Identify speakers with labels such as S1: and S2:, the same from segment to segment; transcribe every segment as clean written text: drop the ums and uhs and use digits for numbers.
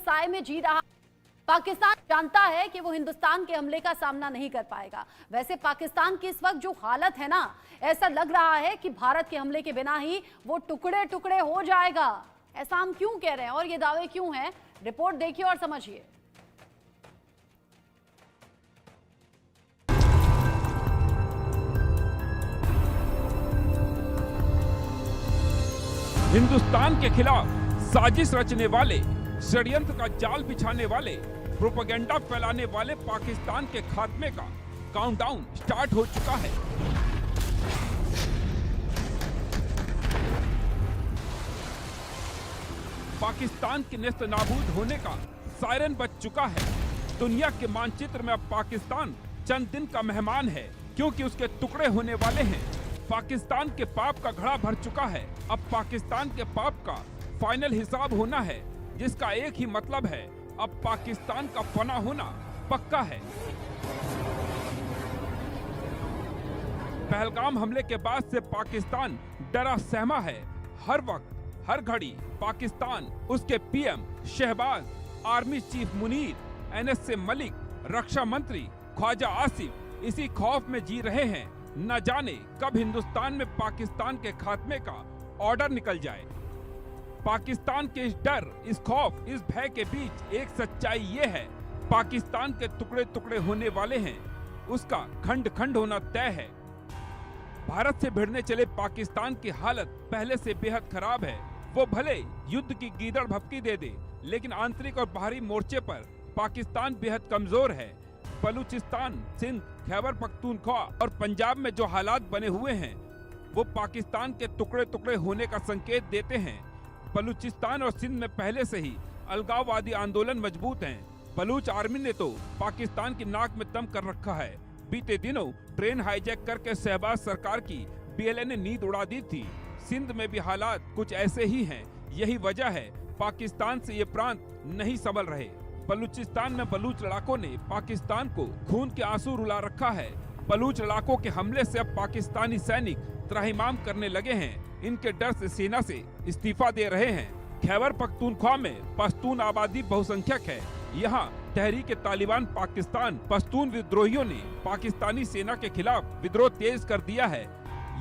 S1: साए में जी रहा। पाकिस्तान जानता है कि वो हिंदुस्तान के हमले का सामना नहीं कर पाएगा। वैसे पाकिस्तान की इस वक्त जो हालत है ना, ऐसा लग रहा है कि भारत के हमले के बिना ही वो टुकड़े टुकड़े हो जाएगा। ऐसा हम क्यों कह रहे हैं और ये दावे क्यों हैं, रिपोर्ट देखिए और समझिए।
S2: हिंदुस्तान के खिलाफ साजिश रचने वाले, षड्यंत्र का जाल बिछाने वाले, प्रोपेगेंडा फैलाने वाले पाकिस्तान के खात्मे का काउंटडाउन स्टार्ट हो चुका है। पाकिस्तान के नेस्त नाबूद होने का सायरन बज चुका है। दुनिया के मानचित्र में अब पाकिस्तान चंद दिन का मेहमान है, क्योंकि उसके टुकड़े होने वाले हैं। पाकिस्तान के पाप का घड़ा भर चुका है। अब पाकिस्तान के पाप का फाइनल हिसाब होना है, जिसका एक ही मतलब है, अब पाकिस्तान का फना होना पक्का है। पहलगाम हमले के बाद से पाकिस्तान डरा सहमा है। हर वक्त हर घड़ी पाकिस्तान, उसके PM Shahbaz, army chief Munir, NSA Malik, रक्षा मंत्री ख्वाजा आसिफ इसी खौफ में जी रहे हैं। न जाने कब हिंदुस्तान में पाकिस्तान के खात्मे का ऑर्डर निकल जाए। पाकिस्तान के इस डर, इस खौफ, इस भय के बीच एक सच्चाई ये है, पाकिस्तान के टुकड़े टुकड़े होने वाले हैं। उसका खंड खंड होना तय है। भारत से भिड़ने चले पाकिस्तान की हालत पहले से बेहद खराब है। वो भले युद्ध की गीदड़ भपकी दे दे, लेकिन आंतरिक और बाहरी मोर्चे पर पाकिस्तान बेहद कमजोर है। बलूचिस्तान, सिंध, खैबर पख्तूनख्वा और पंजाब में जो हालात बने हुए हैं, वो पाकिस्तान के टुकड़े टुकड़े होने का संकेत देते हैं। बलूचिस्तान और सिंध में पहले से ही अलगाववादी आंदोलन मजबूत हैं। बलूच आर्मी ने तो पाकिस्तान की नाक में दम कर रखा है। बीते दिनों ट्रेन हाईजैक करके शहबाज सरकार की BLA ने नींद उड़ा दी थी। सिंध में भी हालात कुछ ऐसे ही हैं। यही वजह है पाकिस्तान से ये प्रांत नहीं संभल रहे। बलूचिस्तान में बलूच लड़ाकों ने पाकिस्तान को खून के आंसू रुला रखा है। बलूच लड़ाकों के हमले से अब पाकिस्तानी सैनिक त्राहिमाम करने लगे हैं। इनके डर से सेना से इस्तीफा दे रहे हैं। खैबर पख्तूनख्वा में पश्तून आबादी बहुसंख्यक है। यहाँ तहरीक तालिबान पाकिस्तान पश्तून विद्रोहियों ने पाकिस्तानी सेना के खिलाफ विद्रोह तेज कर दिया है।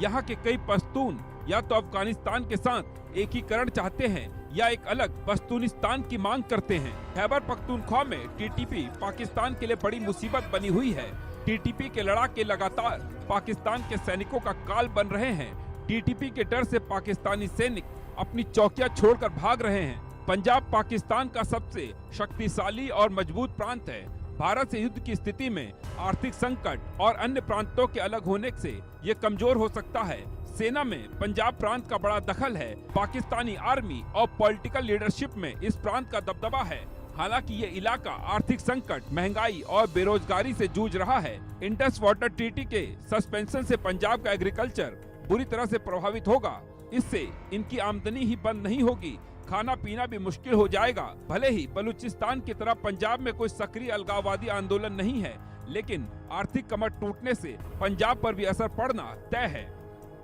S2: यहाँ के कई पश्तून या तो अफगानिस्तान के साथ एकीकरण चाहते हैं या एक अलग पश्तूनिस्तान की मांग करते हैं। खैबर पख्तूनख्वा में TTP पाकिस्तान के लिए बड़ी मुसीबत बनी हुई है। TTP के लड़ाके लगातार पाकिस्तान के सैनिकों का काल बन रहे हैं। TTP के डर से पाकिस्तानी सैनिक अपनी चौकियां छोड़कर भाग रहे हैं। पंजाब पाकिस्तान का सबसे शक्तिशाली और मजबूत प्रांत है। भारत से युद्ध की स्थिति में आर्थिक संकट और अन्य प्रांतों के अलग होने से ये कमजोर हो सकता है। सेना में पंजाब प्रांत का बड़ा दखल है। पाकिस्तानी आर्मी और पॉलिटिकल लीडरशिप में इस प्रांत का दबदबा है। हालांकि ये इलाका आर्थिक संकट, महंगाई और बेरोजगारी से जूझ रहा है। इंडस वाटर ट्रीटी के सस्पेंशन से पंजाब का एग्रीकल्चर बुरी तरह से प्रभावित होगा। इससे इनकी आमदनी ही बंद नहीं होगी, खाना पीना भी मुश्किल हो जाएगा। भले ही बलूचिस्तान की तरह पंजाब में कोई सक्रिय अलगाववादी आंदोलन नहीं है, लेकिन आर्थिक कमर टूटने से पंजाब पर भी असर पड़ना तय है।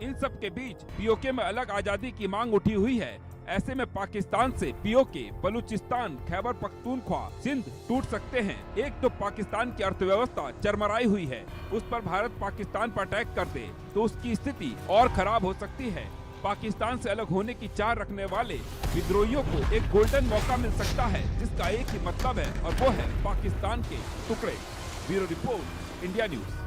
S2: इन सब के बीच POK में अलग आजादी की मांग उठी हुई है। ऐसे में पाकिस्तान से POK, बलूचिस्तान, खैबर पख्तूनख्वा, सिंध टूट सकते हैं। एक तो पाकिस्तान की अर्थव्यवस्था चरमराई हुई है, उस पर भारत पाकिस्तान पर अटैक कर दे तो उसकी स्थिति और खराब हो सकती है। पाकिस्तान से अलग होने की चाह रखने वाले विद्रोहियों को एक गोल्डन मौका मिल सकता है, जिसका एक ही मतलब है और वो है पाकिस्तान के टुकड़े। Bureau report, India news.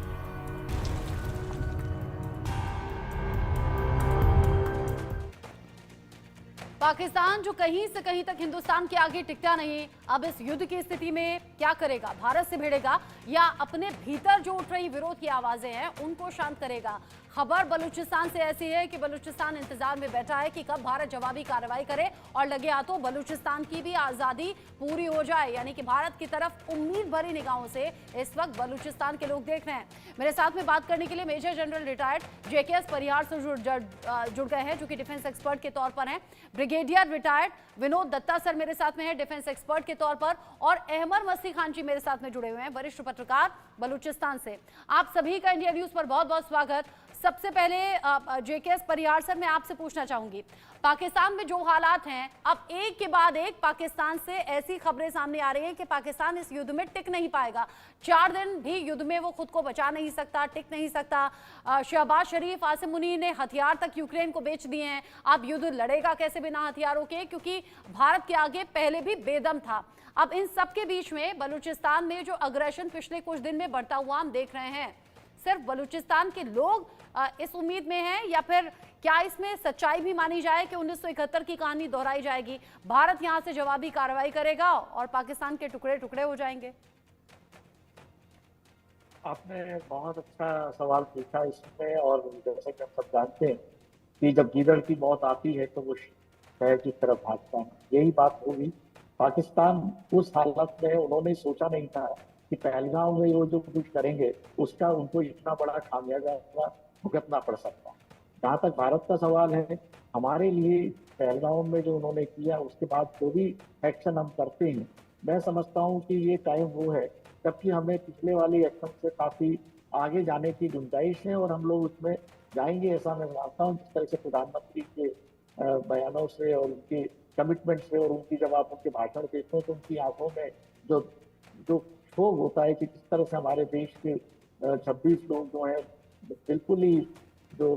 S1: Pakistan जो कहीं से कहीं तक हिंदुस्तान के आगे टिकता नहीं, अब इस युद्ध की स्थिति में क्या करेगा? भारत से भिड़ेगा या अपने भीतर जो उठ रही विरोध की आवाजें हैं उनको शांत करेगा? खबर बलूचिस्तान से ऐसी है कि बलूचिस्तान इंतजार में बैठा है कि कब भारत जवाबी कार्रवाई करे और लगे हाथों बलूचिस्तान की भी आजादी पूरी हो जाए। यानी कि भारत की तरफ उम्मीद भरी निगाहों से इस वक्त बलूचिस्तान के लोग देख रहे हैं। मेरे साथ में बात करने के लिए मेजर जनरल रिटायर्ड JKS परिहार से जुड़ गए हैं, जो कि डिफेंस एक्सपर्ट के तौर पर हैं। Brigadier retired Vinod Dutta sir मेरे साथ में है डिफेंस एक्सपर्ट के तौर पर, और अहमर मसी खान जी मेरे साथ में जुड़े हुए हैं, वरिष्ठ पत्रकार बलूचिस्तान से। आप सभी का इंडिया न्यूज पर बहुत बहुत स्वागत। सबसे पहले जेकेएस परिहार सर, मैं आपसे पूछना चाहूंगी, पाकिस्तान में जो हालात हैं, अब एक के बाद एक पाकिस्तान से ऐसी खबरें सामने आ रही हैं कि पाकिस्तान इस युद्ध में टिक नहीं पाएगा। 4 दिन भी युद्ध में वो खुद को बचा नहीं सकता, टिक नहीं सकता। शहबाज शरीफ, आसिम मुनीर ने हथियार तक यूक्रेन को बेच दिए हैं। अब युद्ध लड़ेगा कैसे बिना हथियारों के, क्योंकि भारत के आगे पहले भी बेदम था। अब इन सब के बीच में बलूचिस्तान में जो अग्रेशन पिछले कुछ दिन में बढ़ता हुआ हम देख रहे हैं, सिर्फ बलूचिस्तान के लोग इस उम्मीद में हैं, या फिर क्या इसमें सच्चाई भी मानी जाए कि 1971 की कहानी दोहराई जाएगी, भारत यहां से जवाबी कार्रवाई करेगा और पाकिस्तान के टुकड़े टुकड़े हो जाएंगे?
S3: आपने बहुत अच्छा सवाल पूछा इसमें। और जैसे कि हम सब जानते हैं कि जब गीदड़ की मौत आती है तो वो शहर की तरफ भागता है, यही बात होगी। पाकिस्तान उस हालत में, उन्होंने सोचा नहीं था कि पहलगाम में वो जो कुछ करेंगे उसका उनको इतना बड़ा खामियाजा भुगतना पड़ सकता है। जहाँ तक भारत का सवाल है, हमारे लिए पहलगाम में जो उन्होंने किया उसके बाद जो भी एक्शन हम करते हैं, मैं समझता हूँ कि ये टाइम वो है जबकि हमें पिछले वाली एक्शन से काफी आगे जाने की गुंजाइश है और हम लोग उसमें जाएंगे, ऐसा मैं मानता हूँ। जिस तरह से प्रधानमंत्री के बयानों से और उनके कमिटमेंट से और उनकी जब आप उनके भाषण देखते हैं तो उनकी आंखों में जो जो क्षोभ होता है कि किस तरह से हमारे देश के 26 लोग जो हैं बिल्कुल ही जो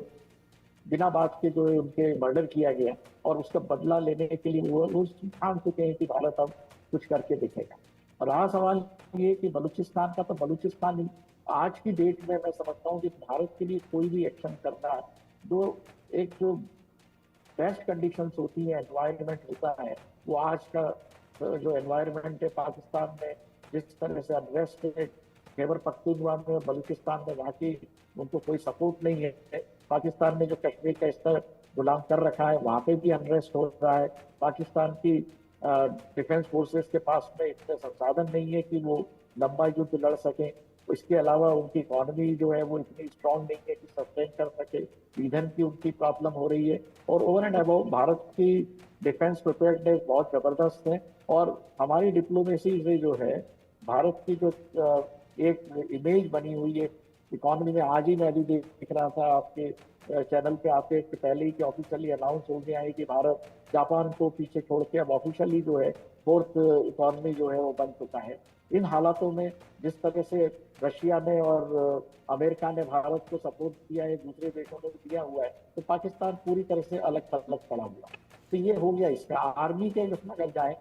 S3: बिना बात के जो है उनके मर्डर किया गया और उसका बदला लेने के लिए वो ठान चुके हैं कि भारत अब कुछ करके दिखेगा। और रहा सवाल ये कि बलूचिस्तान का, तो बलूचिस्तान आज की डेट में मैं समझता हूँ कि भारत के लिए कोई भी एक्शन करना, जो बेस्ट कंडीशंस होती है, एनवायरनमेंट होता है, वो आज का जो एनवायरनमेंट है पाकिस्तान में, जिस तरह से अनरेस्ट है खैबर पख्तूनख्वा में, बलूचिस्तान में, वाकई उनको कोई सपोर्ट नहीं है। पाकिस्तान ने जो कश्मीर का स्तर गुलाम कर रखा है, वहाँ पे भी अनरेस्ट हो रहा है। पाकिस्तान की डिफेंस फोर्सेस के पास में इतने संसाधन नहीं है कि वो लंबा युद्ध लड़ सकें। इसके अलावा उनकी इकोनॉमी जो है वो इतनी स्ट्रांग नहीं है कि सस्टेन कर सके, ईंधन की उनकी प्रॉब्लम हो रही है। और ओवर एंड अबव भारत की डिफेंस प्रिपेयर्डनेस बहुत जबरदस्त है। और हमारी डिप्लोमेसी से जो है भारत की जो एक इमेज बनी हुई है इकोनॉमी में, आज ही मैं अभी देख रहा था आपके चैनल पे आते पहले ही कि ऑफिशियली अनाउंस हो गया है कि भारत जापान को पीछे छोड़ के अब ऑफिशियली जो है 4th इकोनॉमी जो है वो बन चुका है। इन हालातों में जिस तरह से रशिया ने और अमेरिका ने भारत को सपोर्ट किया है, दूसरे देशों ने भी दिया हुआ है, तो पाकिस्तान पूरी तरह से अलग थलग पड़ा हुआ। तो ये हो गया इसका। आर्मी के उसमें अगर जाए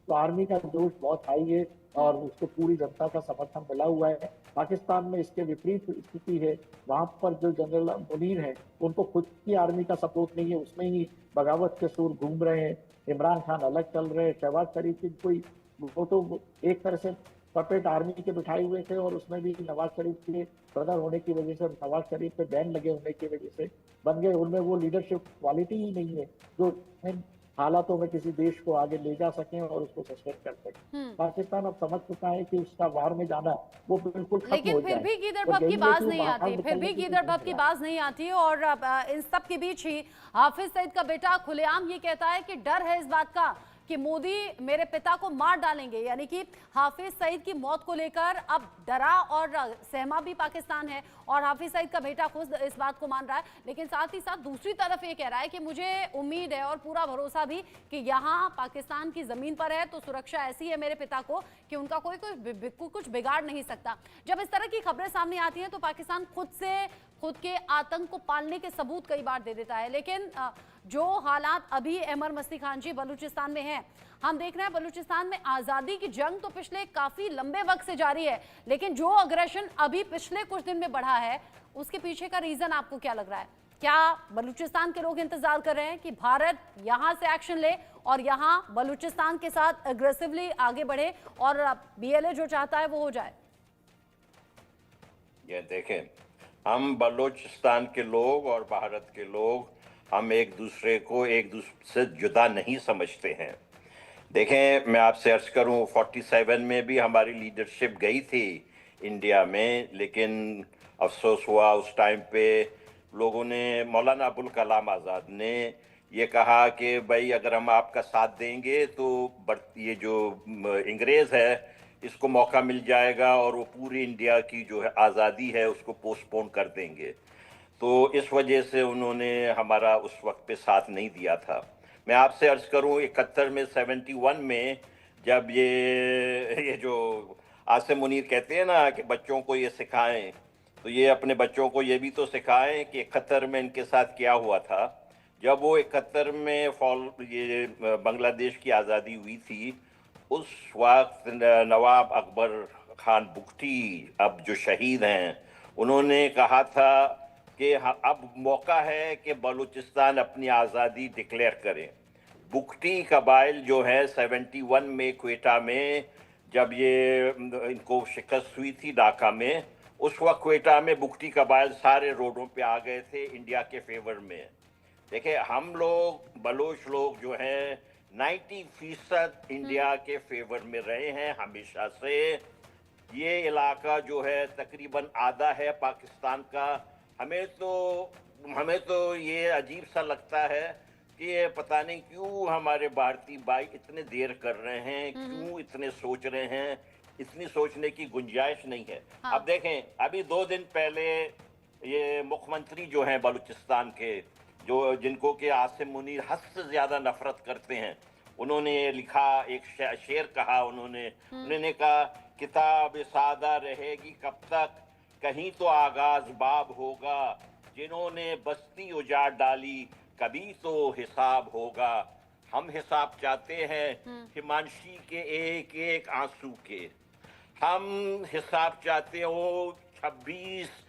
S3: तो आर्मी का जोश बहुत हाई है और उसको पूरी जनता का समर्थन मिला हुआ है। पाकिस्तान में इसके विपरीत स्थिति है, वहां पर जो जनरल मुनीर है उनको खुद की आर्मी का सपोर्ट नहीं है, उसमें ही बगावत के सुर घूम रहे हैं। इमरान खान अलग चल रहे हैं, शहबाज शरीफ की कोई, वो तो एक तरह से पपेट आर्मी के बिठाए हुए थे और उसमें भी नवाज शरीफ के ब्रदर होने की वजह से, नवाज शरीफ पे बैन लगे होने की वजह से बन गए। उनमें वो लीडरशिप क्वालिटी ही नहीं है जो हालातों में किसी देश को आगे ले जा सके और उसको सस्टेन कर सके। पाकिस्तान अब समझ चुका है कि उसका वार में जाना वो बिल्कुल खत्म हो जाए।
S1: लेकिन फिर भी गीदड़भब की बात नहीं आती, फिर भी गीदड़भब की बात नहीं आती। और इन सब के बीच ही हाफिज सईद का बेटा खुलेआम ये कहता है कि डर है इस बात का कि मोदी मेरे पिता को मार डालेंगे। यानी कि हाफिज सईद की मौत को लेकर अब डरा और सहमा भी पाकिस्तान है और हाफिज सईद का बेटा खुद इस बात को मान रहा है। लेकिन साथ ही साथ दूसरी तरफ ये कह रहा है कि मुझे उम्मीद है और पूरा भरोसा भी कि यहाँ पाकिस्तान की जमीन पर है तो सुरक्षा ऐसी है मेरे पिता को कि उनका कोई कुछ बिगाड़ नहीं सकता। जब इस तरह की खबरें सामने आती हैं तो पाकिस्तान खुद के आतंक को पालने के सबूत कई बार दे देता है। लेकिन जो हालात अभी अहमर मस्ती खान जी बलूचिस्तान में हैं, हम देख रहे हैं बलूचिस्तान में आजादी की जंग तो पिछले काफी लंबे वक्त से जारी है, लेकिन जो अग्रेशन अभी पिछले कुछ दिन में बढ़ा है उसके पीछे का रीजन आपको क्या लग रहा है? क्या बलूचिस्तान के लोग इंतजार कर रहे हैं कि भारत यहां से एक्शन ले और यहां बलूचिस्तान के साथ अग्रेसिवली आगे बढ़े और बीएलए जो चाहता है वो हो जाए?
S4: ये देखें, हम बलूचिस्तान के लोग और भारत के लोग, हम एक दूसरे को एक दूसरे से जुदा नहीं समझते हैं। देखें, मैं आपसे अर्ज करूं, 47 में भी हमारी लीडरशिप गई थी इंडिया में, लेकिन अफसोस हुआ उस टाइम पे लोगों ने, मौलाना अबुल कलाम आज़ाद ने ये कहा कि भाई अगर हम आपका साथ देंगे तो ये जो अंग्रेज़ है इसको मौका मिल जाएगा और वो पूरी इंडिया की जो है आज़ादी है उसको पोस्टपोन कर देंगे। तो इस वजह से उन्होंने हमारा उस वक्त पे साथ नहीं दिया था। मैं आपसे अर्ज करूं 71 में 71 में जब ये जो आसिम मुनीर कहते हैं ना कि बच्चों को ये सिखाएं, तो ये अपने बच्चों को ये भी तो सिखाएं कि 71 में इनके साथ क्या हुआ था। जब वो 71 में ये बांग्लादेश की आज़ादी हुई थी, उस वक्त नवाब अकबर खान बुगटी अब जो शहीद हैं, उन्होंने कहा था कि अब मौका है कि बलूचिस्तान अपनी आज़ादी डिक्लेयर करें। बुगटी कबाइल जो है 71 में क्वेटा में जब ये इनको शिकस्त हुई थी ढाका में, उस वक्त क्वेटा में बुगटी कबाइल सारे रोडों पे आ गए थे इंडिया के फेवर में। देखिए, हम लोग बलोच लोग जो हैं 90% इंडिया के फेवर में रहे हैं हमेशा से। ये इलाका जो है तकरीबन आधा है पाकिस्तान का। हमें तो ये अजीब सा लगता है कि ये पता नहीं क्यों हमारे भारतीय भाई इतने देर कर रहे हैं, क्यों इतने सोच रहे हैं। इतनी सोचने की गुंजाइश नहीं है।
S1: हाँ।
S4: अब देखें, अभी 2 दिन पहले ये मुख्यमंत्री जो हैं बलूचिस्तान के, जो जिनको कि आसिम मुनीर हद से ज्यादा नफरत करते हैं, उन्होंने लिखा, एक शेर कहा उन्होंने कहा, किताब सादा रहेगी कब तक, कहीं तो आगाज बाब होगा, जिन्होंने बस्ती उजाड़ डाली कभी तो हिसाब होगा। हम हिसाब चाहते हैं हिमांशी के एक एक आंसू के। हम हिसाब चाहते हो 26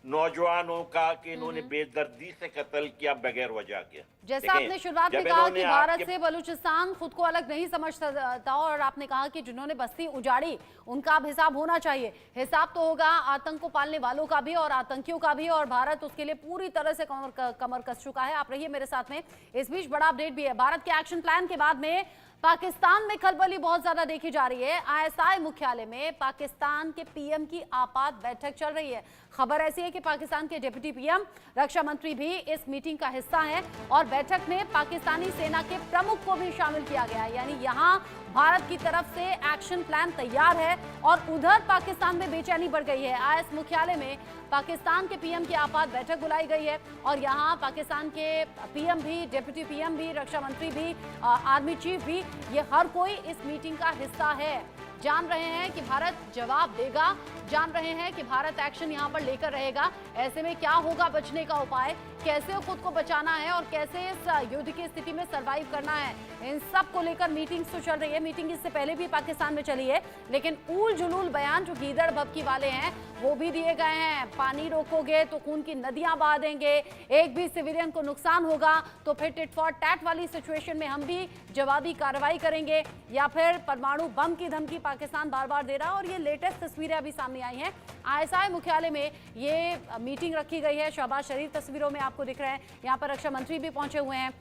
S4: नौजवानों का कि इन्होंने बेदर्दी से कत्ल किया बगैर वजह के।
S1: जैसा आपने शुरुआत में कहा कि भारत से बलूचिस्तान खुद को अलग नहीं समझता था, और आपने कहा कि जिन्होंने बस्ती उजाड़ी उनका अब हिसाब होना चाहिए। हिसाब तो होगा आतंक को पालने वालों का भी और आतंकियों का भी, और भारत उसके लिए पूरी तरह से कमर कस चुका है। आप रहिए मेरे साथ में। इस बीच बड़ा अपडेट भी है। भारत के एक्शन प्लान के बाद में पाकिस्तान में खलबली बहुत ज्यादा देखी जा रही है। आईएसआई मुख्यालय में पाकिस्तान के पीएम की आपात बैठक चल रही है। खबर ऐसी है कि पाकिस्तान के डिप्टी पीएम, रक्षा मंत्री भी इस मीटिंग का हिस्सा हैं, और बैठक में पाकिस्तानी सेना के प्रमुख को भी शामिल किया गया है। यानी यहां भारत की तरफ से एक्शन प्लान तैयार है, और उधर पाकिस्तान में बेचैनी बढ़ गई है। आईएस मुख्यालय में पाकिस्तान के पीएम की आपात बैठक बुलाई गई है, और यहां पाकिस्तान के पीएम भी, डिप्टी पीएम भी, रक्षा मंत्री भी, आर्मी चीफ भी, ये हर कोई इस मीटिंग का हिस्सा है। जान रहे हैं कि भारत जवाब देगा, जान रहे हैं कि भारत एक्शन यहां पर लेकर रहेगा। ऐसे में क्या होगा बचने का उपाय, कैसे खुद को बचाना है और कैसे इस युद्ध की स्थिति में सरवाइव करना है, इन सब को लेकर मीटिंग्स तो चल रही है। मीटिंग इससे पहले भी पाकिस्तान में चली है, लेकिन ऊल जुलूल बयान जो गीदड़ भभकी वाले हैं वो भी दिए गए हैं। पानी रोकोगे तो खून की नदियां बहा देंगे, एक भी सिविलियन को नुकसान होगा तो फिर टिट फॉर टैट वाली सिचुएशन में हम भी जवाबी कार्रवाई करेंगे, या फिर परमाणु बम की धमकी पाकिस्तान बार बार दे रहा है। और ये लेटेस्ट तस्वीरें अभी सामने आई हैं। आईएसआई मुख्यालय में ये मीटिंग रखी गई है। शहबाज शरीफ तस्वीरों में आपको दिख रहे हैं। यहाँ पर रक्षा मंत्री भी पहुंचे हुए हैं,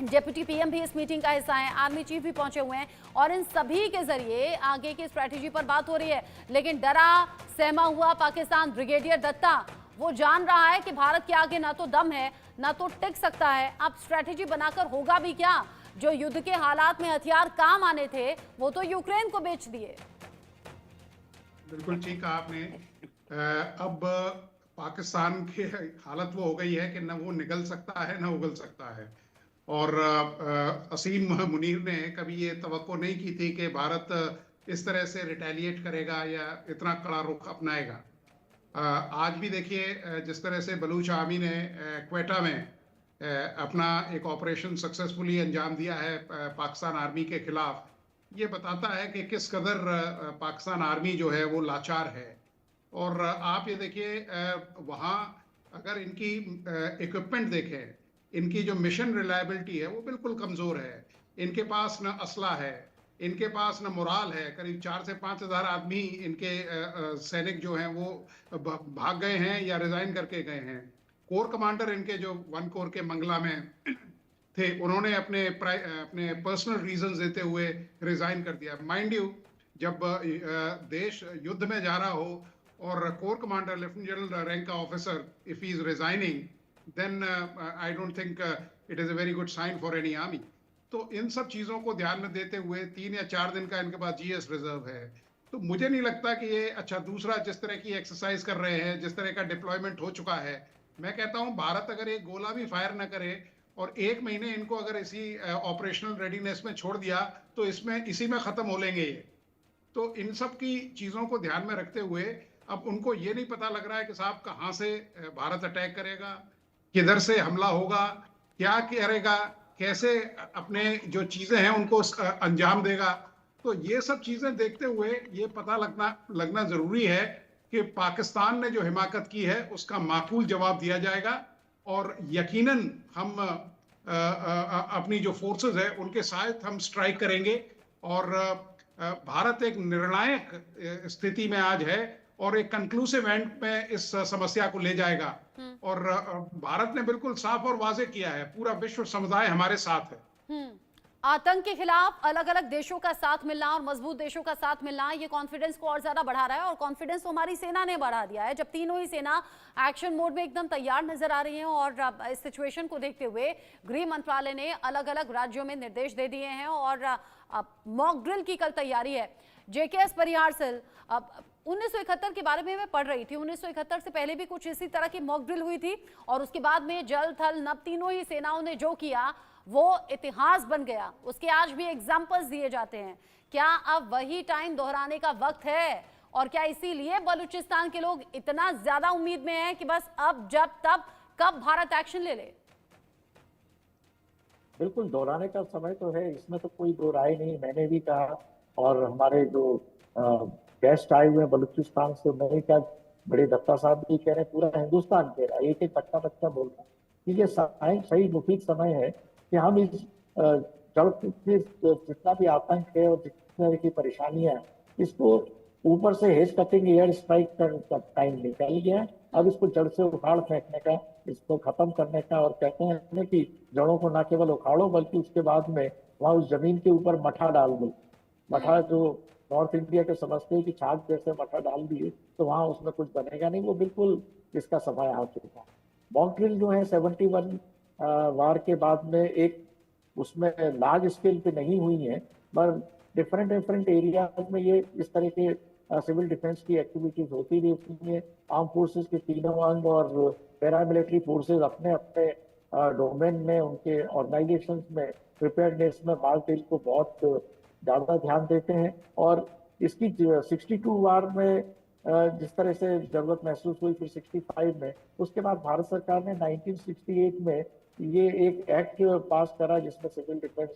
S1: डिप्टी पीएम भी इस मीटिंग का हिस्सा है, आर्मी चीफ भी पहुंचे हुए हैं, और इन सभी के जरिए आगे की स्ट्रैटेजी पर बात हो रही है। लेकिन डरा सहमा हुआ पाकिस्तान, ब्रिगेडियर दत्ता वो जान रहा है कि भारत के आगे ना तो दम है ना तो टिक सकता है। अब स्ट्रैटेजी बनाकर होगा भी क्या? जो युद्ध के हालात में हथियार काम आने थे वो तो यूक्रेन को बेच दिए।
S5: बिल्कुल ठीक कहा आपने। अब पाकिस्तान की हालत वो हो गई है कि न वो निगल सकता है न उगल सकता है। और असीम मुनीर ने कभी ये तवक्को नहीं की थी कि भारत इस तरह से रिटेलिएट करेगा या इतना कड़ा रुख अपनाएगा। आज भी देखिए जिस तरह से बलूच आर्मी ने क्वेटा में अपना एक ऑपरेशन सक्सेसफुली अंजाम दिया है पाकिस्तान आर्मी के खिलाफ, ये बताता है कि किस कदर पाकिस्तान आर्मी जो है वो लाचार है। और आप ये देखिए वहाँ अगर इनकी इक्विपमेंट देखें, इनकी जो मिशन रिलायबिलिटी है वो बिल्कुल कमज़ोर है। इनके पास न असला है, इनके पास न मोराल है। करीब 4 से 5 हज़ार आदमी इनके सैनिक जो हैं वो भाग गए हैं या रिजाइन करके गए हैं। कोर कमांडर इनके जो 1 कोर के मंगला में थे, उन्होंने अपने पर्सनल रीजंस देते हुए रिजाइन कर दिया। माइंड यू, जब देश युद्ध में जा रहा हो और core commander lieutenant general rank का officer if he is resigning, then I don't think it is a very good sign for any army. तो इन सब चीज़ों को ध्यान में देते हुए 3 या 4 दिन का इनके पास GS रिजर्व है। तो मुझे नहीं लगता कि ये अच्छा दूसरा जिस तरह की एक्सरसाइज कर रहे हैं, जिस तरह का डिप्लॉयमेंट हो चुका है, मैं कहता हूं भारत अगर एक गोला भी फायर न करे और 1 महीने इनको अगर इसी ऑपरेशनल रेडीनेस में छोड़ दिया तो इसमें इसी में खत्म हो लेंगे ये। तो इन सब की चीजों को ध्यान में रखते हुए अब उनको ये नहीं पता लग रहा है कि साहब कहाँ से भारत अटैक करेगा, किधर से हमला होगा, क्या करेगा, कैसे अपने जो चीजें हैं उनको अंजाम देगा। तो ये सब चीजें देखते हुए ये पता लगना जरूरी है कि पाकिस्तान ने जो हिमाकत की है उसका माकूल जवाब दिया जाएगा और यकीनन हम अपनी जो फोर्सेस है उनके साथ हम स्ट्राइक करेंगे। और भारत एक निर्णायक स्थिति में आज है और एक कंक्लूसिव एंड में इस समस्या को ले जाएगा। और भारत ने बिल्कुल साफ और वाजे किया है, पूरा विश्व समुदाय हमारे साथ है।
S1: आतंक के खिलाफ अलग अलग देशों का साथ मिलना और मजबूत देशों का साथ मिलना ये कॉन्फिडेंस को और ज्यादा बढ़ा रहा है और कॉन्फिडेंस तो हमारी सेना ने बढ़ा दिया है जब तीनों ही सेना एक्शन मोड में एकदम तैयार नजर आ रही हैं। और इस सिचुएशन को देखते हुए गृह मंत्रालय ने अलग अलग राज्यों में निर्देश दे दिए हैं और मॉक ड्रिल की कल तैयारी है। जेकेएस परिहारसिल, 1971 के बारे में मैं पढ़ रही थी, 1971 से पहले भी कुछ इसी तरह की मॉक ड्रिल हुई थी और उसके बाद में जल थल नभ तीनों ही सेनाओं ने जो किया वो इतिहास बन गया। उसके आज भी एग्जाम्पल्स दिए जाते हैं। क्या अब वही टाइम दोहराने का वक्त है और क्या इसीलिए बलूचिस्तान के लोग इतना ज्यादा उम्मीद में हैं कि बस अब जब तब कब भारत एक्शन ले ले?
S3: बिल्कुल दोहराने का समय तो है, इसमें तो कोई दो राय नहीं। मैंने भी कहा और हमारे जो गेस्ट आए हुए बलूचिस्तान से, मैंने क्या बड़े दत्ता साहब भी कह रहे हैं, पूरा हिंदुस्तान कह रहा है, एक एक बच्चा बच्चा बोल रहा है कि ये सही मुफीद समय है कि हम इस जड़ से जितना भी आतंक है और जितने की परेशानियां हैं इसको ऊपर से हेज कटिंग एयर स्ट्राइक का टाइम निकल गया। अब इसको जड़ से उखाड़ फेंकने का, इसको खत्म करने का। और कहते हैं कि जड़ों को ना केवल उखाड़ो बल्कि उसके बाद में वहां उस जमीन के ऊपर मठा डाल दो। मठा जो नॉर्थ इंडिया के समझते हैं कि छाछ जैसे मठा डाल दिए तो वहां उसमें कुछ बनेगा नहीं, वो बिल्कुल इसका समय आ चुका है। मॉक ड्रिल जो है 71 वार के बाद में एक उसमें लार्ज स्केल पे नहीं हुई है, पर डिफरेंट एरियाज में ये इस तरह के सिविल डिफेंस की एक्टिविटीज होती रही। उसमें आर्म फोर्सेस के तीनों अंग और पैरामिलिट्री फोर्सेस अपने अपने डोमेन में, उनके ऑर्गेनाइजेशंस में, प्रिपेयर्डनेस में मॉक ड्रिल को बहुत ज्यादा ध्यान देते हैं। और इसकी 62 वार में जिस तरह से जरूरत महसूस हुई, फिर 65 में, उसके बाद भारत सरकार ने 1968 में ये एक एक्ट पास करा जिसमें सिविल डिफेंस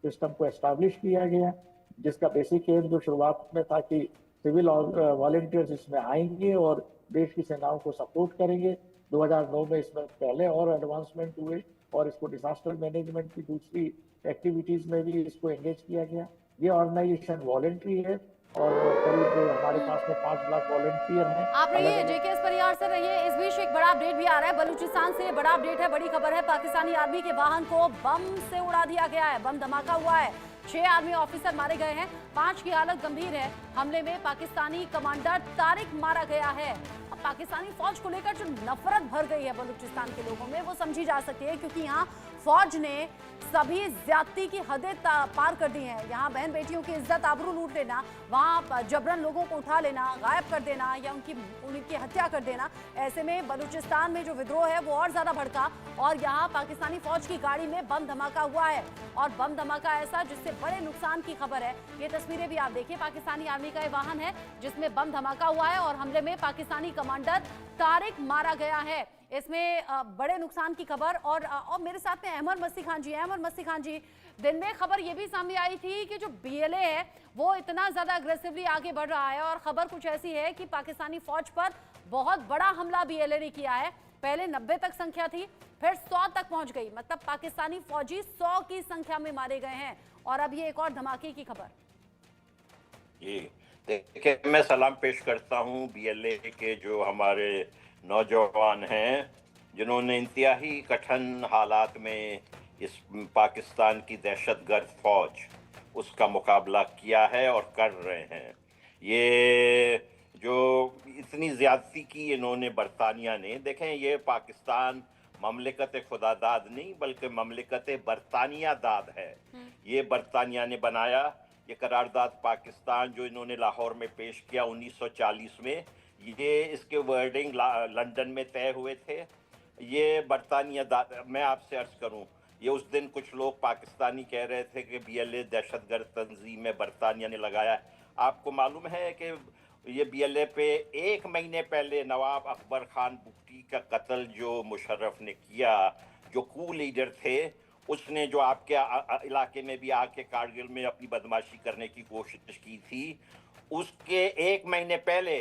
S3: सिस्टम को एस्टैब्लिश किया गया, जिसका बेसिक एम जो शुरुआत में था कि सिविल वॉलंटियर्स इसमें आएंगे और देश की सेनाओं को सपोर्ट करेंगे। 2009 में इसमें पहले और एडवांसमेंट हुए और इसको डिजास्टर मैनेजमेंट की दूसरी एक्टिविटीज में भी इसको एंगेज किया गया। ये ऑर्गेनाइजेशन वॉलंटरी है और करीब हमारे पास में 5 लाख वॉलंटियर हैं।
S1: आप रहिए जेकेएस परिहार से रहिए। इस बीच एक बड़ा अपडेट भी आ रहा है बलूचिस्तान से। बड़ा अपडेट है, बड़ी खबर है। पाकिस्तानी आर्मी के वाहन को बम से उड़ा दिया गया है, बम धमाका हुआ है। 6 आर्मी ऑफिसर मारे गए हैं, 5 की हालत गंभीर है। हमले में पाकिस्तानी कमांडर तारिक मारा गया है। अब पाकिस्तानी फौज को लेकर जो नफरत भर गई है बलूचिस्तान के लोगों में वो समझी जा सकती है, क्योंकि यहाँ फौज ने सभी ज्यादती की हदें पार कर दी हैं। यहाँ बहन बेटियों की इज्जत आबरू लूट लेना, वहाँ जबरन लोगों को उठा लेना, गायब कर देना या उनकी हत्या कर देना। ऐसे में बलूचिस्तान में जो विद्रोह है वो और ज्यादा भड़का और यहाँ पाकिस्तानी फौज की गाड़ी में बम धमाका हुआ है और बम धमाका ऐसा जिससे बड़े नुकसान की खबर है। ये तस्वीरें भी आप देखिए, पाकिस्तानी आर्मी का ये वाहन है जिसमें बम धमाका हुआ है और हमले में पाकिस्तानी कमांडर तारिक मारा गया है। इसमें बड़े नुकसान की खबर। और मेरे साथ में अहमद मस्ती खान जी हैं। अहमद मस्ती खान जी, दिन में खबर ये भी सामने आई थी कि जो बीएलए है वो इतना ज्यादा अग्रेसिवली आगे बढ़ रहा है और खबर कुछ ऐसी है कि पाकिस्तानी फौज पर बहुत बड़ा हमला बीएलए ने किया है। पहले 90 तक संख्या थी, फिर 100 तक पहुंच गई, मतलब पाकिस्तानी फौजी 100 की संख्या में मारे गए हैं। और अब ये एक और धमाके की खबर।
S4: जी देखिए, मैं सलाम पेश करता हूँ बीएलए के जो हमारे नौजवान हैं जिन्होंने इंतहाई कठिन हालात में इस पाकिस्तान की दहशतगर्द फौज उसका मुकाबला किया है और कर रहे हैं। ये जो इतनी ज्यादती की इन्होंने बरतानिया ने, देखें ये पाकिस्तान ममलिकत खुदादाद नहीं बल्कि ममलिकत बरतानिया दाद है। ये बरतानिया ने बनाया। ये करारदाद पाकिस्तान जो इन्होंने लाहौर में पेश किया 1940 में, ये इसके वर्डिंग लंदन में तय हुए थे ये बरतानिया मैं आपसे अर्ज करूं, ये उस दिन कुछ लोग पाकिस्तानी कह रहे थे कि बीएलए दहशतगर्द तंजीम में बरतानिया ने लगाया है। आपको मालूम है कि ये बीएलए पे 1 महीने पहले नवाब अकबर खान बुट्टी का कत्ल जो मुशर्रफ ने किया, जो कू लीडर थे, उसने जो आपके इलाके में भी आके कारगिल में अपनी बदमाशी करने की कोशिश की थी, उसके 1 महीने पहले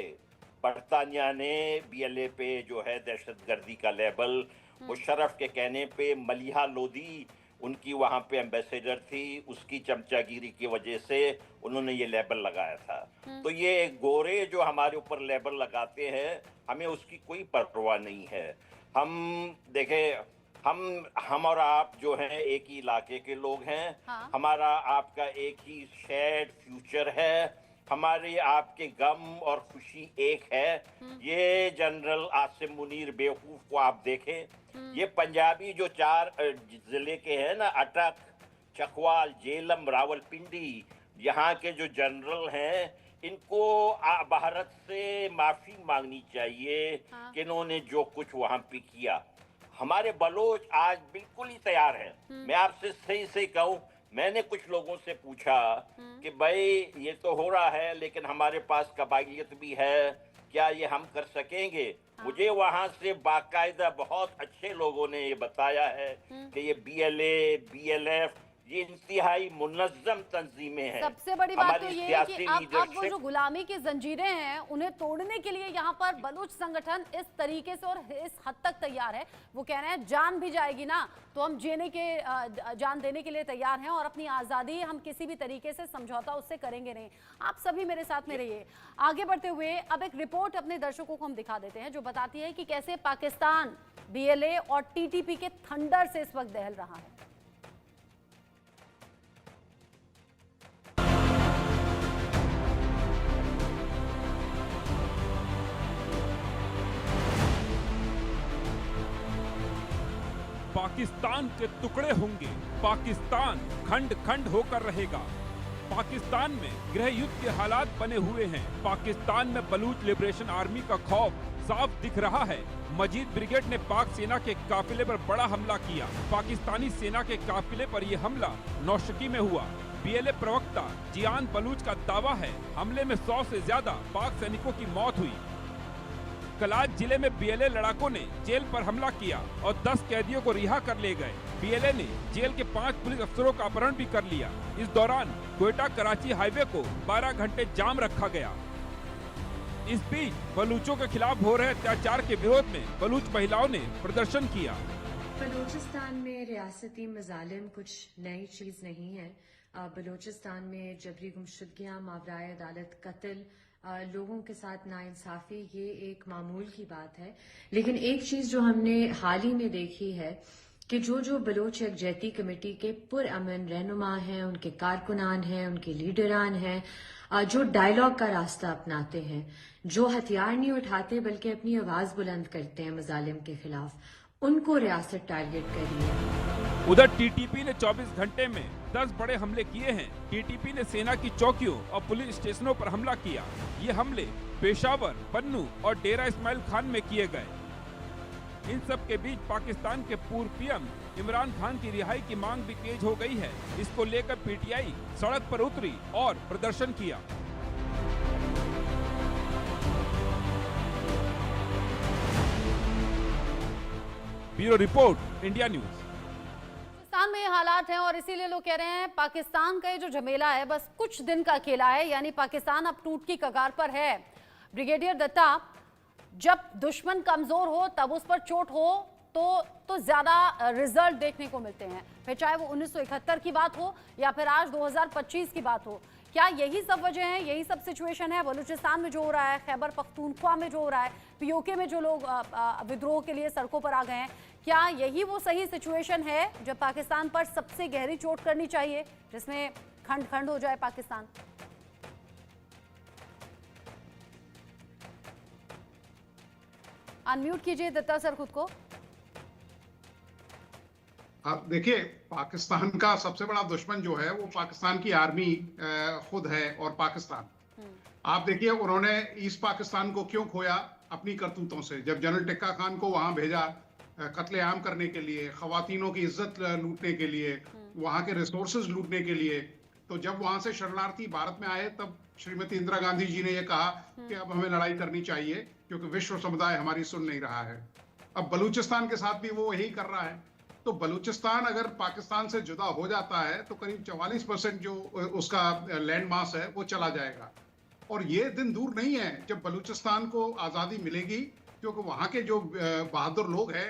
S4: बरतानिया ने बीएलए पे जो है दहशतगर्दी का लेबल, मुशर्रफ के कहने पे मलिहा लोधी उनकी वहां पे एम्बेसडर थी, उसकी चमचागिरी की वजह से उन्होंने ये लेबल लगाया था। तो ये गोरे जो हमारे ऊपर लेबल लगाते हैं, हमें उसकी कोई परवाह नहीं है। हम देखें, हम और आप जो हैं एक ही इलाके के लोग हैं।
S1: हाँ।
S4: हमारा आपका एक ही शेयर्ड फ्यूचर है, हमारे आपके गम और खुशी एक है। ये जनरल आसिम मुनीर बेवकूफ को आप देखें, ये पंजाबी जो 4 जिले के हैं ना, अटक, चकवाल, जेलम, रावलपिंडी, यहाँ के जो जनरल हैं, इनको भारत से माफी मांगनी चाहिए
S1: हाँ।
S4: कि इन्होंने जो कुछ वहां पे किया। हमारे बलोच आज बिल्कुल ही तैयार हैं। मैं आपसे सही से कहूं, मैंने कुछ लोगों से पूछा कि भाई ये तो हो रहा है, लेकिन हमारे पास कबायलियत भी है, क्या ये हम कर सकेंगे? मुझे वहां से बाकायदा बहुत अच्छे लोगों ने ये बताया है कि ये बीएलए, बीएलएफ, ये इंतहाई मुनज़्ज़म तंजीमें हैं।
S1: सबसे बड़ी बात तो
S4: हमारी
S1: ये है कि
S4: सियासी
S1: अब वो
S4: लीडरशिप
S1: जो गुलामी की जंजीरें हैं, उन्हें तोड़ने के लिए यहाँ पर बलूच संगठन इस तरीके से और इस हद तक तैयार है। वो कह रहे हैं जान भी जाएगी ना तो हम जान देने के लिए तैयार हैं, और अपनी आज़ादी हम किसी भी तरीके से समझौता उससे करेंगे नहीं। आप सभी मेरे साथ में रहिए। आगे बढ़ते हुए अब एक रिपोर्ट अपने दर्शकों को हम दिखा देते हैं, जो बताती है कि कैसे पाकिस्तान बीएलए और टीटीपी के थंडर से इस वक्त दहल रहा है।
S2: पाकिस्तान के टुकड़े होंगे, पाकिस्तान खंड खंड होकर रहेगा। पाकिस्तान में गृह युद्ध के हालात बने हुए हैं। पाकिस्तान में बलूच लिबरेशन आर्मी का खौफ साफ दिख रहा है। मजीद ब्रिगेड ने पाक सेना के काफिले पर बड़ा हमला किया। पाकिस्तानी सेना के काफिले पर यह हमला नौशकी में हुआ। बीएलए प्रवक्ता जियान बलूच का दावा है, हमले में 100 से ज्यादा पाक सैनिकों की मौत हुई। कलाज जिले में बीएलए लड़ाकों ने जेल पर हमला किया और 10 कैदियों को रिहा कर ले गए। बीएलए ने जेल के 5 पुलिस अफसरों का अपहरण भी कर लिया। इस दौरान क्वेटा कराची हाईवे को 12 घंटे जाम रखा गया। इस बीच बलूचों के खिलाफ हो रहे अत्याचार के विरोध में बलूच महिलाओं ने प्रदर्शन किया।
S6: बलूचिस्तान में रियासती मजालिम कुछ नई चीज नहीं है। बलूचिस्तान में जबरी गुमशुदगियां, मावराए अदालत कत्ल, लोगों के साथ नाइंसाफी, ये एक मामूल की बात है। लेकिन एक चीज जो हमने हाल ही में देखी है कि जो बलोच यकजहती कमेटी के पुरअमन रहनुमा हैं, उनके कारकुनान हैं, उनके लीडरान हैं, जो डायलॉग का रास्ता अपनाते हैं, जो हथियार नहीं उठाते बल्कि अपनी आवाज बुलंद करते हैं मजालिम के खिलाफ, उनको रियासत टारगेट कर रही है।
S2: उधर टीटीपी ने 24 घंटे में 10 बड़े हमले किए हैं। टीटीपी ने सेना की चौकियों और पुलिस स्टेशनों पर हमला किया। ये हमले पेशावर, पन्नू और डेरा इस्माइल खान में किए गए। इन सब के बीच पाकिस्तान के पूर्व पीएम इमरान खान की रिहाई की मांग भी तेज हो गई है। इसको लेकर पीटीआई सड़क पर उतरी और प्रदर्शन किया। Bureau report, India news.
S1: Pakistan में ये हालात हैं और इसीलिए लोग कह रहे हैं पाकिस्तान का ये जो झमेला है बस कुछ दिन का खेला है, यानी पाकिस्तान अब टूट की कगार पर है। ब्रिगेडियर दत्ता, जब दुश्मन कमजोर हो तब उस पर चोट हो तो ज्यादा रिजल्ट देखने को मिलते हैं, फिर चाहे वो 1971 की बात हो या फिर आज 2025 की बात हो। क्या यही सब वजह है, यही सब सिचुएशन है बलूचिस्तान में जो हो रहा है, खैबर पख्तूनख्वा में जो हो रहा है, पीओके में जो लोग विद्रोह के लिए सड़कों पर आ गए हैं, क्या यही वो सही सिचुएशन है जो पाकिस्तान पर सबसे गहरी चोट करनी चाहिए, जिसमें खंड खंड हो जाए पाकिस्तान? अनम्यूट कीजिए दत्ता सर खुद को।
S5: आप देखिए, पाकिस्तान का सबसे बड़ा दुश्मन जो है वो पाकिस्तान की आर्मी खुद है और पाकिस्तान। आप देखिए उन्होंने ईस्ट पाकिस्तान को क्यों खोया, अपनी करतूतों से। जब जनरल टिक्का खान को वहां भेजा कत्लेआम करने के लिए, खवातीनों की इज्जत लूटने के लिए, वहां के रिसोर्सेज लूटने के लिए। तो जब वहां से शरणार्थी भारत में आए तब श्रीमती इंदिरा गांधी जी ने यह कहा कि अब हमें लड़ाई करनी चाहिए क्योंकि विश्व समुदाय हमारी सुन नहीं रहा है। अब बलूचिस्तान के साथ भी वो यही कर रहा है। तो बलूचिस्तान अगर पाकिस्तान से जुदा हो जाता है तो करीब 44% जो उसका लैंड मास है वो चला जाएगा। और ये दिन दूर नहीं है जब बलूचिस्तान को आज़ादी मिलेगी, क्योंकि वहाँ के जो बहादुर लोग हैं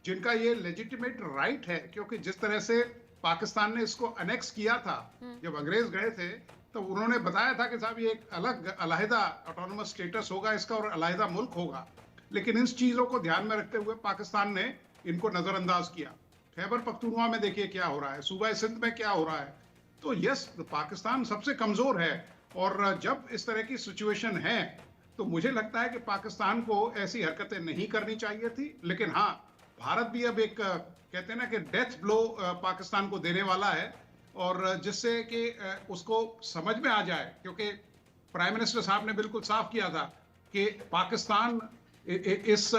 S5: जिनका ये लेजिटिमेट राइट है, क्योंकि जिस तरह से पाकिस्तान ने इसको अनेक्स किया था जब अंग्रेज गए थे, तो उन्होंने बताया था कि साहब ये एक अलग अलहदा ऑटोनोमस स्टेटस होगा इसका और अलहदा मुल्क होगा। लेकिन इन चीज़ों को ध्यान में रखते हुए पाकिस्तान ने इनको नज़रअंदाज किया। खैबर पख्तूनख्वा में देखिए क्या हो रहा है, सूबा सिंध में क्या हो रहा है। तो यस, पाकिस्तान सबसे कमज़ोर है और जब इस तरह की सिचुएशन है तो मुझे लगता है कि पाकिस्तान को ऐसी हरकतें नहीं करनी चाहिए थी। लेकिन हाँ, भारत भी अब एक कहते हैं ना कि डेथ ब्लो पाकिस्तान को देने वाला है, और जिससे कि उसको समझ में आ जाए, क्योंकि प्राइम मिनिस्टर साहब ने बिल्कुल साफ किया था कि पाकिस्तान इस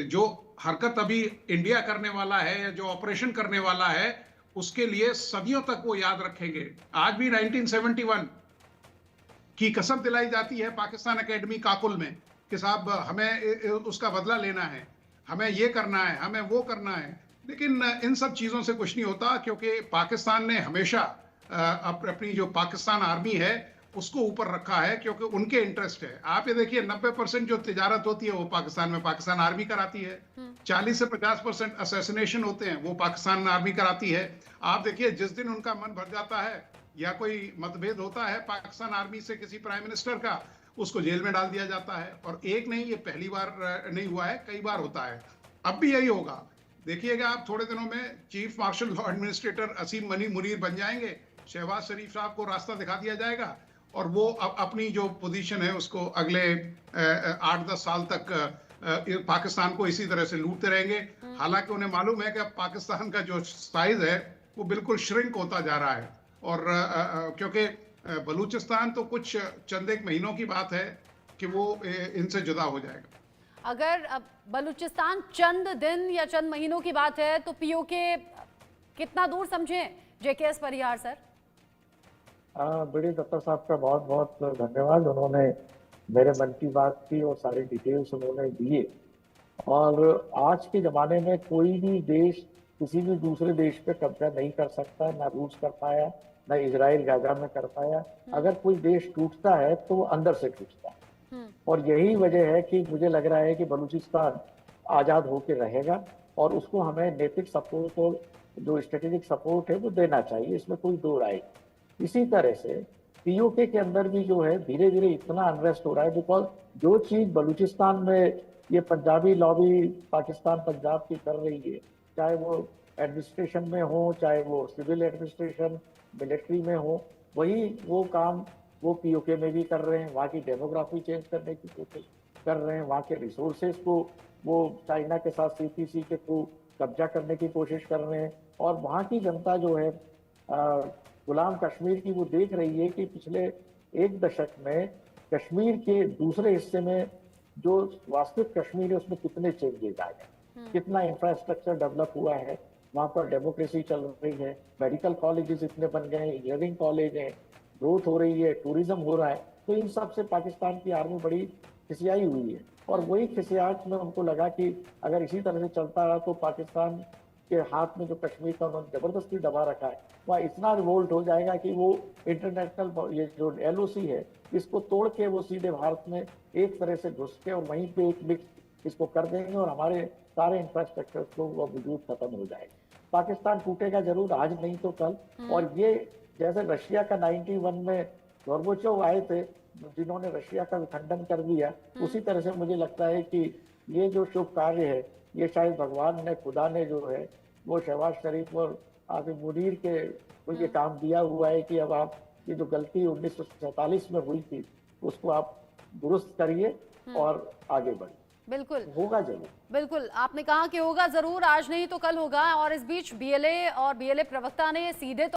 S5: जो हरकत अभी इंडिया करने वाला है या जो ऑपरेशन करने वाला है उसके लिए सदियों तक वो याद रखेंगे। आज भी 1971 की कसम दिलाई जाती है पाकिस्तान एकेडमी काकुल में कि साहब हमें उसका बदला लेना है, हमें ये करना है, हमें वो करना है। लेकिन इन सब चीज़ों से कुछ नहीं होता, क्योंकि पाकिस्तान ने हमेशा अपनी जो पाकिस्तान आर्मी है उसको ऊपर रखा है, क्योंकि उनके इंटरेस्ट है। आप ये देखिए 90% जो तिजारत होती है वो पाकिस्तान में पाकिस्तान आर्मी कराती है। 40 से 50% असैसिनेशन होते हैं वो पाकिस्तान आर्मी कराती है। आप देखिए जिस दिन उनका मन भर जाता है या कोई मतभेद होता है पाकिस्तान आर्मी से किसी प्राइम मिनिस्टर का, उसको जेल में डाल दिया जाता है। और एक नहीं, ये पहली बार नहीं हुआ है, कई बार होता है। अब भी यही होगा। देखिएगा आप थोड़े दिनों में चीफ मार्शल लॉ एडमिनिस्ट्रेटर असीम मुनीर बन जाएंगे, शहबाज शरीफ साहब को रास्ता दिखा दिया जाएगा और वो अपनी जो पोजीशन है उसको अगले 8-10 साल तक पाकिस्तान को इसी तरह से लूटते रहेंगे। हालांकि उन्हें मालूम है कि अब पाकिस्तान का जो साइज है वो बिल्कुल श्रिंक होता जा रहा है, और क्योंकि बलूचिस्तान तो कुछ चंद एक महीनों की बात है कि वो इनसे जुदा हो जाएगा।
S1: अगर बलूचिस्तान चंद दिन या चंद महीनों की बात है तो पीओके कितना दूर समझें? जेकेएस परिहार सर।
S3: बड़े दत्ता साहब का बहुत बहुत धन्यवाद। उन्होंने मेरे मन की बात की और सारे डिटेल्स उन्होंने दिए। और आज के ज़माने में कोई भी देश किसी भी दूसरे देश पे कब्जा नहीं कर सकता, ना रूस कर पाया, ना इजराइल गाजा में कर पाया। अगर कोई देश टूटता है तो वो अंदर से टूटता है, और यही वजह है कि मुझे लग रहा है कि बलूचिस्तान आज़ाद होकर रहेगा और उसको हमें नैतिक सपोर्ट और जो स्ट्रेटेजिक सपोर्ट है वो देना चाहिए, इसमें कोई दो राय। इसी तरह से पीओके के अंदर भी जो है धीरे धीरे इतना अनरेस्ट हो रहा है, बिकॉज जो चीज़ बलूचिस्तान में ये पंजाबी लॉबी पाकिस्तान पंजाब की कर रही है, चाहे वो एडमिनिस्ट्रेशन में हो, चाहे वो सिविल एडमिनिस्ट्रेशन मिलिट्री में हो, वही वो काम वो पीओके में भी कर रहे हैं। वहाँ की डेमोग्राफी चेंज करने की कोशिश कर रहे हैं, वहाँ के रिसोर्सेज को वो चाइना के साथ सीपीसी के थ्रू कब्जा करने की कोशिश कर रहे हैं। और वहाँ की जनता जो है गुलाम कश्मीर की, वो देख रही है कि पिछले एक दशक में कश्मीर के दूसरे हिस्से में जो वास्तविक कश्मीर है उसमें कितने चेंजेस आए हैं, कितना इंफ्रास्ट्रक्चर डेवलप हुआ है, वहाँ पर डेमोक्रेसी चल रही है, मेडिकल कॉलेजेस इतने बन गए हैं, इंजीनियरिंग कॉलेज है, ग्रोथ हो रही है, टूरिज्म हो रहा है। तो इन सब से पाकिस्तान की आर्मी बड़ी खिसियाई हुई है, और वही खिसियाहट में उनको लगा कि अगर इसी तरह से चलता रहा तो पाकिस्तान के हाथ में जो कश्मीर का उन्होंने जबरदस्ती दबा रखा है वह इतना रिवोल्ट हो जाएगा कि वो इंटरनेशनल ये जो LOC है इसको तोड़ के वो सीधे भारत में एक तरह से घुस के और वहीं पे एक मिक्स इसको कर देंगे और हमारे सारे इंफ्रास्ट्रक्चर को वो वजूद खत्म हो जाएगा। पाकिस्तान टूटेगा जरूर, आज नहीं तो कल। और ये जैसे रशिया का 91 में गोर्बाचोव आए थे जिन्होंने रशिया का विखंडन कर दिया, उसी तरह से मुझे लगता है कि ये जो शुभ कार्य है ये शायद भगवान ने, खुदा ने जो है वो शहबाज शरीफ और आसिम मुनीर के को ये काम दिया हुआ है कि अब आप ये जो गलती 1947 में हुई थी उसको आप दुरुस्त करिए और आगे बढ़िए।
S1: बिल्कुल
S3: होगा जरूर,
S1: बिल्कुल आपने कहा कि होगा जरूर, आज नहीं तो कल होगा। और इस बीच BLA और BLA प्रवक्ता ने सीधे